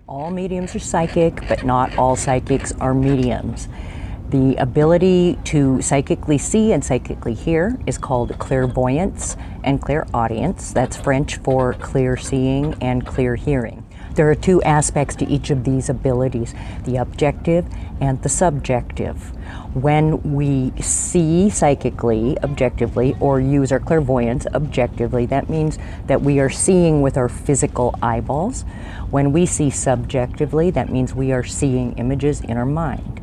All mediums are psychic, but not all psychics are mediums. The ability to psychically see and psychically hear is called clairvoyance and clairaudience. That's French for clear seeing and clear hearing. There are two aspects to each of these abilities, the objective and the subjective. When we see psychically, objectively, or use our clairvoyance objectively, that means that we are seeing with our physical eyeballs. When we see subjectively, that means we are seeing images in our mind.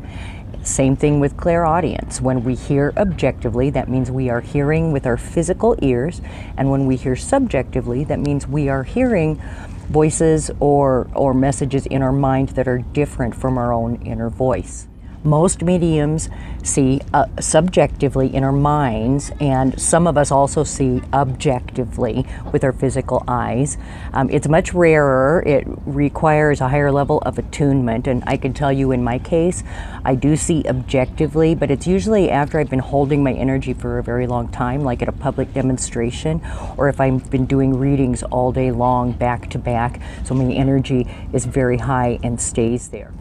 Same thing with clairaudience. When we hear objectively, that means we are hearing with our physical ears, and when we hear subjectively, that means we are hearing voices or messages in our mind that are different from our own inner voice. Most mediums see subjectively in our minds, and some of us also see objectively with our physical eyes. It's much rarer. It requires a higher level of attunement, and I can tell you in my case, I do see objectively, but it's usually after I've been holding my energy for a very long time, like at a public demonstration, or if I've been doing readings all day long, back to back, so my energy is very high and stays there.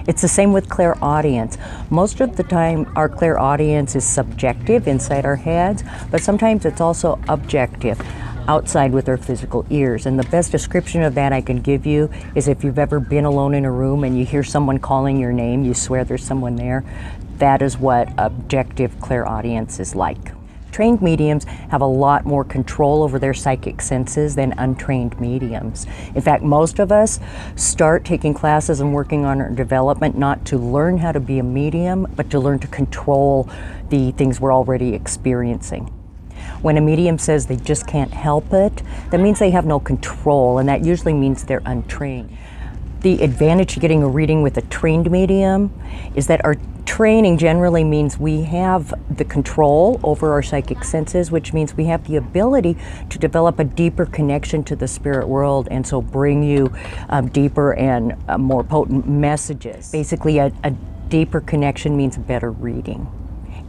It's the same with clairaudience. Most of the time our clairaudience is subjective inside our heads, but sometimes it's also objective outside with our physical ears. And the best description of that I can give you is if you've ever been alone in a room and you hear someone calling your name, you swear there's someone there. That is what objective clairaudience is like. Trained mediums have a lot more control over their psychic senses than untrained mediums. In fact, most of us start taking classes and working on our development not to learn how to be a medium, but to learn to control the things we're already experiencing. When a medium says they just can't help it, that means they have no control, and that usually means they're untrained. The advantage to getting a reading with a trained medium is that our training generally means we have the control over our psychic senses, which means we have the ability to develop a deeper connection to the spirit world, and so bring you deeper and more potent messages. Basically, a deeper connection means a better reading,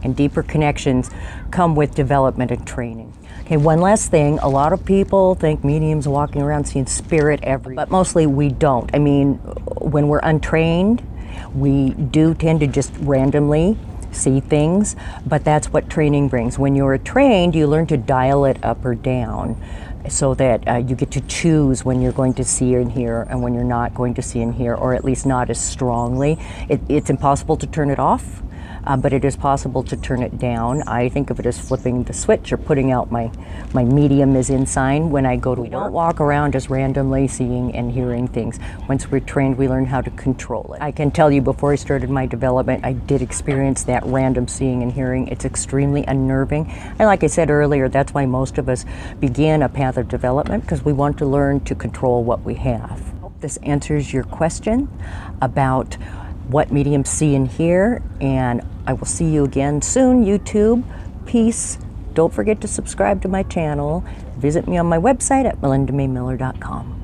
and deeper connections come with development and training. Okay, one last thing, a lot of people think mediums are walking around seeing spirit but mostly we don't. I mean, when we're untrained, we do tend to just randomly see things, but that's what training brings. When you're trained, you learn to dial it up or down so that you get to choose when you're going to see and hear and when you're not going to see and hear, or at least not as strongly. It's impossible to turn it off. But it is possible to turn it down. I think of it as flipping the switch or putting out my medium is in sign when I go to work. We don't walk around just randomly seeing and hearing things. Once we're trained, we learn how to control it. I can tell you before I started my development, I did experience that random seeing and hearing. It's extremely unnerving. And like I said earlier, that's why most of us begin a path of development, because we want to learn to control what we have. I hope this answers your question about what mediums see and hear, and I will see you again soon, YouTube. Peace. Don't forget to subscribe to my channel. Visit me on my website at melindaMayMiller.com.